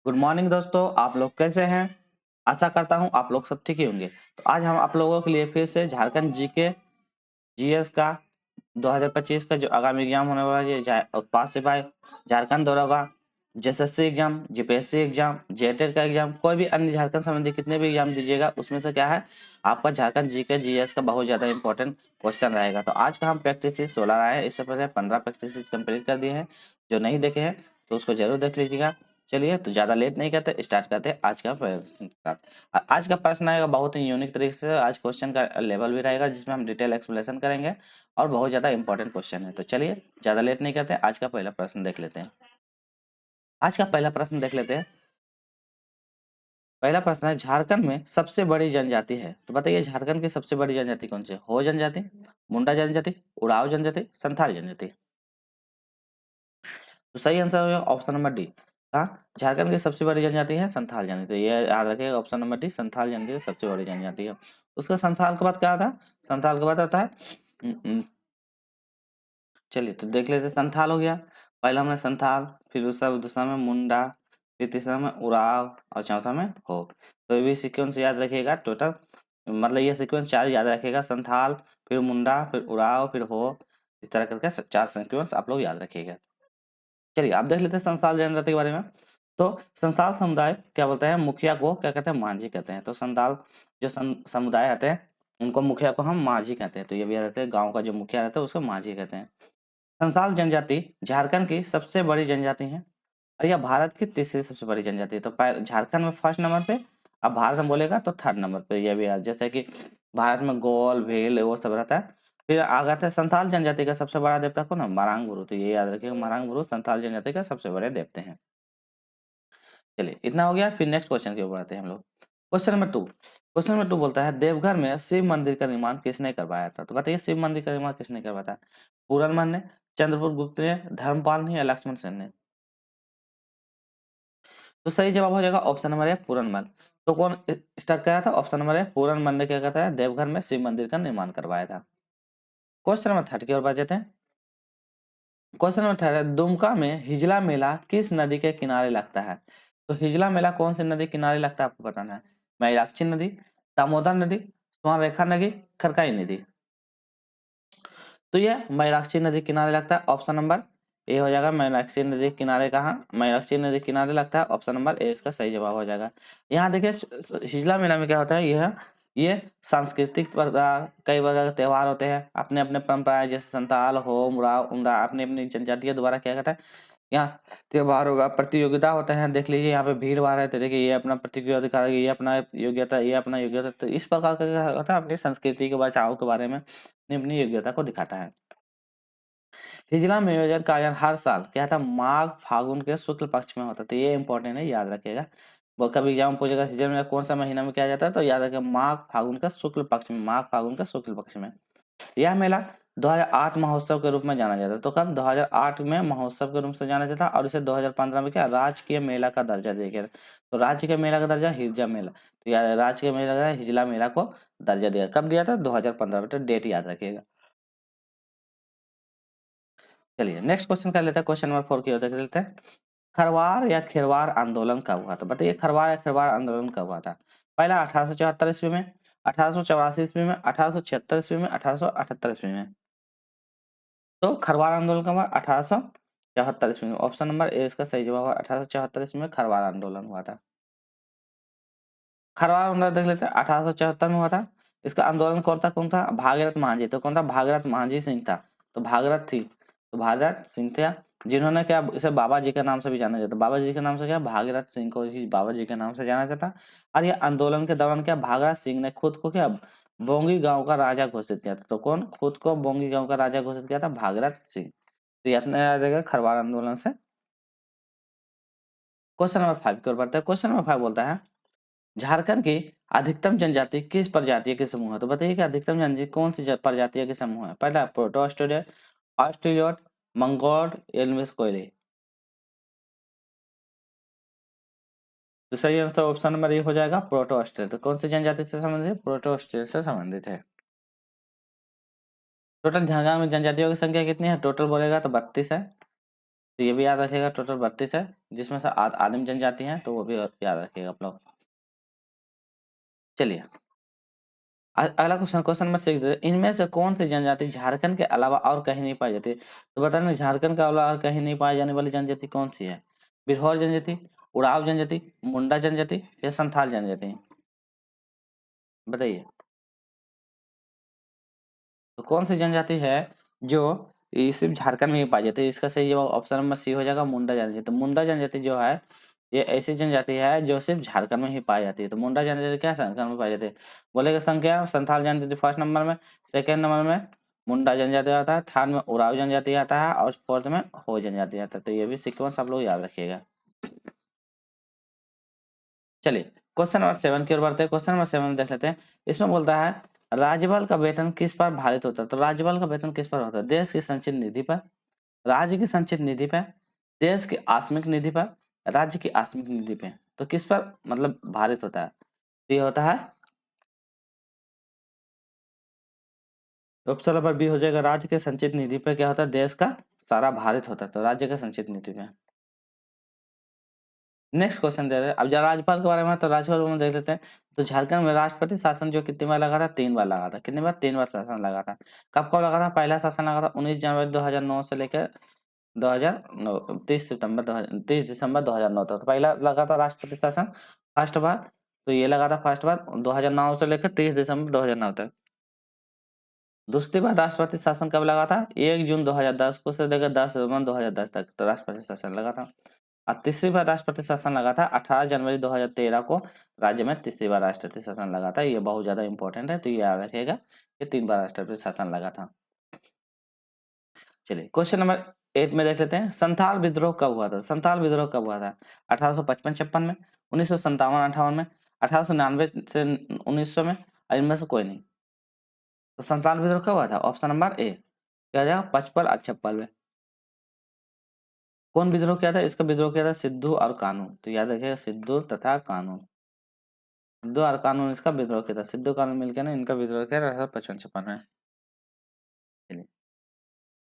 Good morning दोस्तों, आप लोग कैसे हैं। आशा करता हूं आप लोग सब ठीक ही होंगे। तो आज हम आप लोगों के लिए फिर से झारखंड जीके जीएस का 2025 का जो आगामी एग्जाम होने वाला है, उत्पाद सिपाही, झारखंड दरोगा, JSSC exam, GPSC exam, JTET का एग्जाम, कोई भी अन्य झारखंड संबंधी कितने भी एग्जाम दीजिएगा उसमें से क्या है, आपका झारखंड जीके जीएस का बहुत ज्यादा इंपॉर्टेंट क्वेश्चन रहेगा। तो आज का हम प्रैक्टिस 16 आए हैं, इससे पहले 15 प्रैक्टिस कंप्लीट कर दिए हैं। जो नहीं देखे हैं तो उसको जरूर देख लीजिएगा। चलिए तो ज्यादा लेट नहीं करते, स्टार्ट करते हैं आज का प्रश्न। आज का प्रश्न आएगा बहुत ही यूनिक तरीके से। आज क्वेश्चन का लेवल भी रहेगा जिसमें हम डिटेल एक्सप्लेनेशन करेंगे और बहुत ज्यादा इंपॉर्टेंट क्वेश्चन है। तो चलिए ज्यादा लेट नहीं करते, आज का पहला प्रश्न देख लेते हैं। आज का पहला प्रश्न देख लेते हैं। पहला प्रश्न है, झारखंड में सबसे बड़ी जनजाति है, तो बताइए झारखंड की सबसे बड़ी जनजाति कौन सी है। हो जनजाति, मुंडा जनजाति, उराव जनजाति, संथाल जनजाति। तो सही आंसर होगा ऑप्शन नंबर डी। हाँ, झारखंड की सबसे बड़ी जनजाति है संथाल जनजाति। तो ये याद रखिएगा, ऑप्शन नंबर डी, संथाल जनजाति सबसे बड़ी जनजाति है। उसका संथाल के बाद क्या आता है, संथाल के बाद आता है चलिए तो देख लेते हैं। संथाल हो गया, पहला में संथाल, फिर दूसरा में मुंडा, फिर तीसरा में उराव और चौथा में हो। तो ये भी सीक्वेंस याद रखिएगा। टोटल मतलब ये सीक्वेंस चार याद रखिएगा, संथाल, फिर मुंडा, फिर उराव, फिर हो। इस तरह करके चार सीक्वेंस आप लोग याद रखिएगा। चलिए आप देख लेते हैं संथाल जनजाति के बारे में। तो संथाल समुदाय क्या बोलते हैं, मुखिया को क्या कहते हैं, मांझी कहते हैं। तो संथाल जो समुदाय आते हैं उनको मुखिया को हम मांझी कहते हैं। तो ये भी याद रखते हैं, गाँव का जो मुखिया रहता है उसको मांझी कहते हैं। संथाल जनजाति झारखंड की सबसे बड़ी जनजाति है और यह भारत की तीसरी सबसे बड़ी जनजाति है। तो झारखंड में फर्स्ट नंबर पे, अब भारत में बोलेगा तो थर्ड नंबर पे। यह भी जैसे कि भारत में गोल भील वो सब रहता है। फिर आगे आता है संथाल जनजाति का सबसे बड़ा देवता कौन है, मारांग गुरु। तो ये याद रखिएगा, मारांग गुरु संथाल जनजाति का सबसे बड़े देवते हैं। चलिए इतना हो गया, फिर नेक्स्ट क्वेश्चन के ऊपर आते हैं हम लोग। Question number 2। क्वेश्चन नंबर 2 बोलता है, देवघर में शिव मंदिर का निर्माण किसने करवाया था। तो बताइए शिव मंदिर का निर्माण किसने करवाया था। पूरनमल ने, चंद्रपुर गुप्त ने, धर्मपाल ने या लक्ष्मण सेन ने। तो सही जवाब हो जाएगा ऑप्शन नंबर है पूरनमल। तो कौन स्टार्ट कराया था, ऑप्शन नंबर है पूरनमल ने क्या कहता है, देवघर में शिव मंदिर का निर्माण करवाया था। क्वेश्चन नंबर 3 की ओर बढ़ जाते हैं। क्वेश्चन नंबर 3, दुमका में हिजला मेला किस नदी के किनारे लगता है। तो हिजला मेला कौन सी नदी किनारे लगता है आपको बताना है। मैराक्ची नदी, दामोदर नदी, स्वर्णरेखा नदी, खरकाई नदी। तो ये मैराक्ची नदी किनारे लगता है, ऑप्शन नंबर ए हो जाएगा। मैराक्ची नदी किनारे कहाँ, मैराक्ची नदी किनारे लगता है, ऑप्शन नंबर ए इसका सही जवाब हो जाएगा। यहाँ देखिए हिजला मेला में क्या होता है, ये सांस्कृतिक कई प्रकार के त्योहार होते हैं, अपने अपने परंपराएं, जैसे संताल हो, मुराव, उमरा, अपनी अपनी जनजाति द्वारा क्या कहता है, यहाँ त्योहार होगा, प्रतियोगिता होते हैं। देख लीजिए यहाँ पे भीड़ भाड़ है, तो देखिए ये अपना प्रतियोगिता दिखा, ये अपना योग्यता, ये अपना योग्यता। तो इस प्रकार का क्या होता है, अपनी संस्कृति के बचाव के बारे में अपनी अपनी योग्यता को दिखाता है। हिजला में आयोजन का आयोजन हर साल क्या था, माघ फागुन के शुक्ल पक्ष में होता है। तो ये इंपॉर्टेंट है, याद रखिएगा। वो कभी एग्जाम पूछेगा हिजला में कौन सा महीना में किया जाता है, तो याद रखिएगा माघ फागुन का शुक्ल पक्ष में, माघ फागुन का शुक्ल पक्ष में। यह मेला 2008 महोत्सव के रूप में जाना जाता है। तो कब 2008 में महोत्सव के रूप से जाना जाता है और इसे 2015 में क्या राजकीय मेला का दर्जा दिया गया। तो राज्य के मेला का दर्जा हिजला मेला, तो यार राज्य के मेला का हिजला मेला को दर्जा दिया, कब दिया था 2015 में। तो डेट याद रखिएगा। चलिए नेक्स्ट क्वेश्चन कर लेते हैं, क्वेश्चन नंबर 4 की ओर देख लेते हैं। खरवार या खिरवार आंदोलन कब हुआ था। बताइए खरवार या खिरवार आंदोलन कब हुआ था। पहला 1874 ईस्वी में, 1884 ईस्वी में, 1876 ईस्वी में, 1878 ईस्वी में। तो खरवार आंदोलन कब हुआ, 1874 ईस्वी में। ऑप्शन नंबर ए इसका सही जवाब है, 1874 ईस्वी में खरवार आंदोलन हुआ था। खरवार आंदोलन देख लेते हैं, 1874 में हुआ था। इसका आंदोलन कौन था, भागीरथ मांझी। तो कौन था, भागीरथ मांझी सिंह था। तो भागीरथ थी, तो भागीरथ सिंह थे, जिन्होंने क्या इसे बाबा जी के नाम से भी जाना जाता। बाबा जी के नाम से क्या, भागीरथ सिंह को ही बाबा जी के नाम से जाना जाता। और ये आंदोलन के दौरान क्या, भागीरथ सिंह ने खुद को क्या बोंगी गांव का राजा घोषित किया था। तो कौन खुद को बोंगी गांव का राजा घोषित किया था, भागीरथ सिंह। तो ये इतना याद रखिएगा खरवार आंदोलन से। क्वेश्चन नंबर 5 की ओर बढ़ते हैं। क्वेश्चन नंबर 5 बोलता है, झारखंड की अधिकतम जनजाति किस प्रजातीय के समूह है। तो बताइए कि अधिकतम जनजाति कौन सी प्रजातीय के समूह है। पहला प्रोटो ऑस्ट्रेलिया, ऑस्ट्रेलियोट, मंगोल, एल्विस कोयले। तो सही आंसर ऑप्शन नंबर ए हो जाएगा, प्रोटो ऑस्ट्रेलिया। तो कौन सी जनजाति से संबंधित है, प्रोटो ऑस्ट्रेलिया से संबंधित है। टोटल झारखंड में जनजातियों की संख्या कितनी है, टोटल बोलेगा तो 32 है। तो ये भी याद रखिएगा, टोटल 32 है, जिसमें से आदिम जनजाति है, तो वो भी याद रखिएगा आप लोग। चलिए अगला क्वेश्चन, क्वेश्चन नंबर 6, इनमें से कौन सी जनजाति झारखंड के अलावा और कहीं नहीं पाई जाती? तो बताना, झारखंड के अलावा और कहीं नहीं पाई जाने वाली जनजाति कौन सी है? बिरहोर जनजाति, उड़ाव जनजाति, मुंडा जनजाति या संथाल जनजाति? बताइए, तो कौन सी जनजाति है जो ये सिर्फ झारखंड में ही पाई जाती है? इसका सही जवाब ऑप्शन नंबर सी हो जाएगा, मुंडा जनजाति। तो मुंडा जनजाति जो है, ये ऐसी जनजाति है जो सिर्फ झारखंड में ही पाई जाती है। तो मुंडा जनजाति क्या झारखंड में पाई जाती है? बोलेगा संख्या, संथाल जनजाति फर्स्ट नंबर में, सेकेंड नंबर में मुंडा जनजाति आता है, थर्ड में उराव जनजाति आता है और फोर्थ में हो जनजाति आता है। तो ये भी सीक्वेंस आप लोग याद रखिएगा। चलिए क्वेश्चन नंबर 7 की ओर बढ़ते हैं। क्वेश्चन नंबर 7 में देख लेते हैं। इसमें बोलता है राज्यपाल का वेतन किस पर भारित होता है? तो राज्यपाल का वेतन किस पर होता है? देश की संचित निधि पर, राज्य की संचित निधि पर, देश की आकस्मिक निधि पर, राज्य की आकस्मिक निधि पे। तो किस पर मतलब भारित होता है? तो ये होता है ऑप्शन नंबर बी हो जाएगा, राज्य के संचित निधि पे क्या होता है? देश का सारा भारित होता है, तो राज्य के संचित निधि पे। नेक्स्ट क्वेश्चन दे रहे हैं, अब जरा राज्यपाल के बारे में, तो राज्यपाल में देख लेते हैं। तो झारखंड में राष्ट्रपति शासन जो कितनी बार लगा था? 3 बार लगा था। कितनी बार? 3 बार शासन लगा था। कब कब लगा था? पहला शासन लगा था 19 जनवरी 2009 से लेकर 2009, 30 दिसंबर 2009 तक। तो पहला लगा था राष्ट्रपति शासन फर्स्ट बार, तो ये लगा था फर्स्ट बार 2009 से लेकर 30 दिसंबर 2009 तक। दूसरी बार राष्ट्रपति शासन कब लगा था? 1 जून 2010 को से लेकर 10 सितंबर 2010 तक, तो राष्ट्रपति शासन लगा था। और तीसरी बार राष्ट्रपति शासन लगा था 18 जनवरी 2013 को, राज्य में तीसरी बार राष्ट्रपति शासन लगा था। ये बहुत ज्यादा इंपॉर्टेंट है, तो ये याद रखिएगा, ये 3 बार राष्ट्रपति शासन लगा था। चलिए क्वेश्चन नंबर 8 में देख लेते हैं, संथाल विद्रोह कब हुआ था? संथाल विद्रोह कब हुआ था? 1855-56 में, 1957-58 में, 1899 से 1900 में, और इनमें से कोई नहीं। तो संथाल विद्रोह कब हुआ था? ऑप्शन नंबर ए क्या हो जाएगा, 55 और 56 में। कौन विद्रोह किया था? इसका विद्रोह किया था सिद्धू और कानू। तो याद रखिएगा, सिद्धू तथा कानू, सिद्धू और कानून इसका विद्रोह किया था। सिद्धू कानून मिलकर ना इनका विद्रोह किया 1855 में।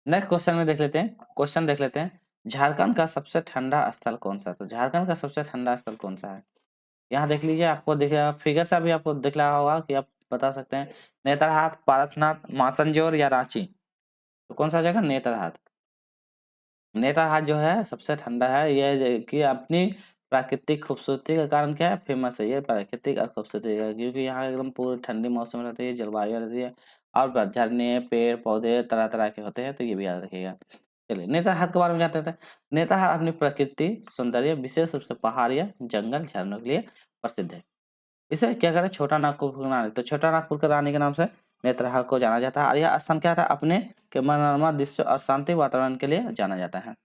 नेक्स्ट क्वेश्चन में देख लेते हैं, क्वेश्चन देख लेते हैं, झारखंड का सबसे ठंडा स्थल कौन सा है? तो झारखंड का सबसे ठंडा स्थल कौन सा है? यहाँ देख लीजिए, आपको दिख रहा फिगर से भी आपको दिख रहा होगा कि आप बता सकते हैं, नेतरहाट, पारसनाथ, मासनजोर या रांची। तो कौन सा जगह? नेतरहाट। नेतरहाट जो है सबसे ठंडा है, ये कि अपनी प्राकृतिक खूबसूरती के कारण क्या है, फेमस है। ये प्राकृतिक और खूबसूरती का, क्योंकि यहाँ एकदम पूरी ठंडी मौसम रहती है, जलवायु रहती है, और झरने, पेड़ पौधे तरह तरह के होते हैं। तो ये भी याद रखिएगा। चलिए नेतरहाट के बारे में जानते हैं। नेतरहाट अपनी प्रकृति सौंदर्य, विशेष रूप से पहाड़ियाँ, जंगल, झरनों के लिए प्रसिद्ध है। इसे क्या कहते हैं? छोटा नागपुर की रानी। तो छोटा नागपुर की रानी के नाम से नेतरहाट को जाना जाता है। और यह स्थान क्या था? अपने के मनोरमा दृश्य और शांति वातावरण के लिए जाना जाता है।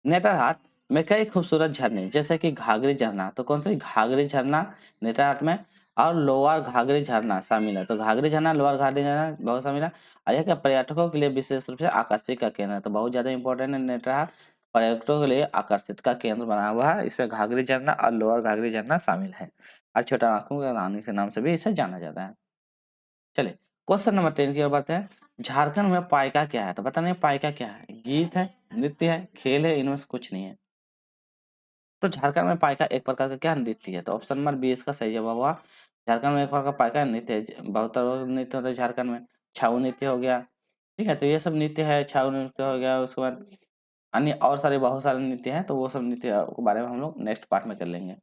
नेतरहाट में कई खूबसूरत झरने, जैसे कि घाघरी झरना, तो कौन सी? घाघरी झरना नेतरहाट में, और लोअर घाघरी झरना शामिल है। तो घाघरी झरना, लोअर घाघरी झरना बहुत शामिल है। और यह क्या पर्यटकों के लिए विशेष रूप से आकर्षित का केंद्र है। तो बहुत ज्यादा इंपॉर्टेंट है नेतरहाट, पर्यटकों के लिए आकर्षित का केंद्र बना हुआ है। इसमें घाघरी झरना और लोअर घाघरी झरना शामिल है, और छोटा नागपुर का रानी के नाम से भी इसे जाना जाता है। चलिए क्वेश्चन नंबर 10 की ओर बढ़ते हैं। झारखंड में पाइका क्या है? तो पता नहीं पाइका क्या है? गीत है, नृत्य है, खेल है, इनमें से कुछ नहीं है। तो झारखंड में पाइका एक प्रकार का क्या नृत्य है? तो ऑप्शन नंबर बी इसका सही जवाब हुआ। झारखंड में एक प्रकार का पाइका नृत्य है। बहुत तरह के नृत्य होता है झारखंड में। छाऊ नृत्य हो गया, ठीक है, तो ये सब नृत्य है। छाऊ नृत्य हो गया, उसके बाद अन्य और सारे बहुत सारे नृत्य हैं। तो वो सब नृत्य के बारे में हम लोग नेक्स्ट पार्ट में कर लेंगे।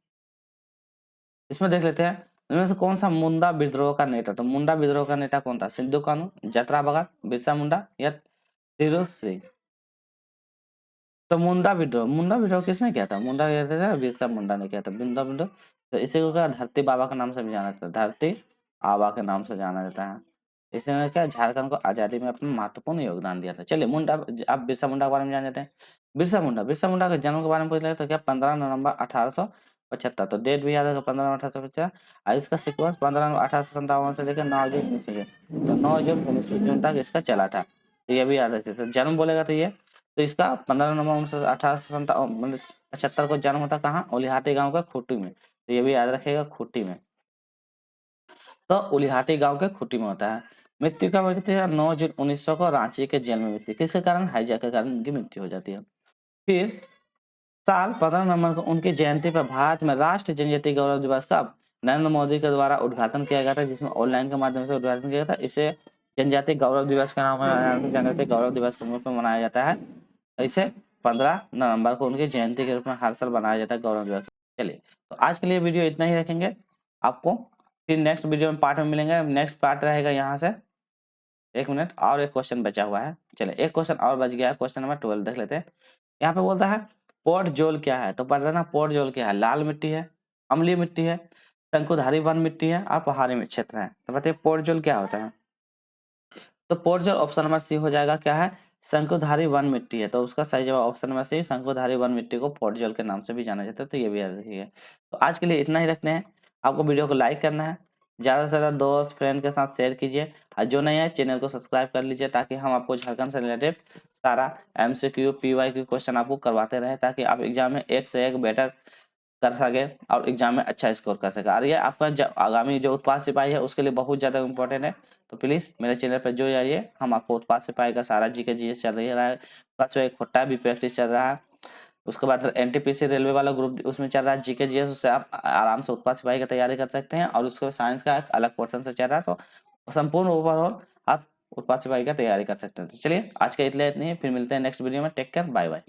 इसमें देख लेते हैं, इनमें से कौन सा मुंडा विद्रोह का नेता? तो मुंडा विद्रोह का नेता कौन था? सिद्धू कानू, जतरा भगत, बिरसा मुंडा या तिरुश्री? तो मुंडा विद्रोह किसने किया था? मुंडा किया था, बिरसा मुंडा ने किया था मुंडा विद्रोह। तो इसी को क्या धरती बाबा के नाम से भी जाना जाता है, धरती आबा के नाम से जाना जाता है। इसने क्या झारखंड को आजादी में अपना महत्वपूर्ण योगदान दिया था। चलिए मुंडा, आप बिरसा मुंडा के बारे में जान जाते हैं। बिरसा मुंडा के जन्म के बारे में पूछ ले तो क्या 15 नवंबर 1875। तो डेट भी याद है, 15 नवंबर 1875। और इसका सीक्वेंस 15 नवंबर 1857 से लेकर 9 जून 1900, तो 9 जून 1900 जून तक इसका चला था। तो ये भी याद रखिए। तो जन्म बोलेगा तो ये, तो इसका 15 नवंबर 1857 मतलब 75 को जन्म होता कहाँ? उलिहाटी गांव का खूंटी में। तो ये भी याद रखिएगा, खूंटी में। तो उलिहाटी गांव के खूंटी में होता है। मृत्यु कब होती है? 9 जून 1900 को रांची के जेल में मृत्यु, किसके कारण? हाईजैक के कारण उनकी मृत्यु हो जाती है। फिर साल 15 नवंबर को उनकी जयंती पर भारत में राष्ट्रीय जनजातीय गौरव दिवस का नरेंद्र मोदी के द्वारा उद्घाटन किया गया था, जिसमें ऑनलाइन के माध्यम से उद्घाटन किया गया था। इसे जनजातीय गौरव दिवस का नाम है, जनजातीय गौरव दिवस के रूप में मनाया जाता है। इसे 15 नवंबर को उनकी जयंती के रूप में हर साल बनाया जाता है गौरव दिवस। चलिए, तो आज के लिए वीडियो इतना ही रखेंगे। आपको फिर नेक्स्ट वीडियो में पार्ट में मिलेंगे। नेक्स्ट पार्ट रहेगा यहाँ से, 1 मिनट और एक क्वेश्चन बचा हुआ है। चलिए, एक क्वेश्चन और बच गया है, क्वेश्चन नंबर 12 देख लेते हैं। यहाँ पे बोलता है पोर्ट जोल क्या है? तो पढ़ लेना पोर्ट जोल क्या है। लाल मिट्टी है, अम्लीय मिट्टी है, शंकुधारी वन मिट्टी है और पहाड़ी में क्षेत्र है। तो बताइए पोर्ट जोल क्या होता है? तो पोर्ट जोल ऑप्शन नंबर सी हो जाएगा। क्या है? शंकुधारी वन मिट्टी है। तो उसका सही जवाब ऑप्शन नंबर सी, शंकुधारी वन मिट्टी को पोर्ट जोल के नाम से भी जाना जाता है। तो ये भी याद रखिए। तो आज के लिए इतना ही रखते हैं। आपको वीडियो को लाइक करना है, ज़्यादा से ज़्यादा दोस्त फ्रेंड के साथ शेयर कीजिए, और जो नहीं है चैनल को सब्सक्राइब कर लीजिए, ताकि हम आपको झारखंड से रिलेटेड सारा MCQ PYQ क्वेश्चन आपको करवाते रहे, ताकि आप एग्जाम में एक से एक बेटर कर सके और एग्जाम में अच्छा स्कोर कर सके। और ये आपका आगामी जो उत्पाद सिपाही है उसके लिए बहुत ज़्यादा इंपॉर्टेंट है। तो प्लीज़ मेरे चैनल पर जो जाइए, हम आपको उत्पाद सिपाही का सारा GK GS चल रही है, प्लस एक खोट्टा भी प्रैक्टिस चल रहा है। उसके बाद NTPC रेलवे वाला ग्रुप उसमें चल रहा है GK GS, उससे आप आराम से उत्पाद सिपाही की तैयारी कर सकते हैं। और उसके साइंस का एक अलग पोर्सन से चल रहा है। तो संपूर्ण ओवरऑल आप उत्पाद सिपाही का तैयारी कर सकते हैं। तो चलिए, आज का इतना ही, फिर मिलते हैं नेक्स्ट वीडियो में। Take care, bye bye.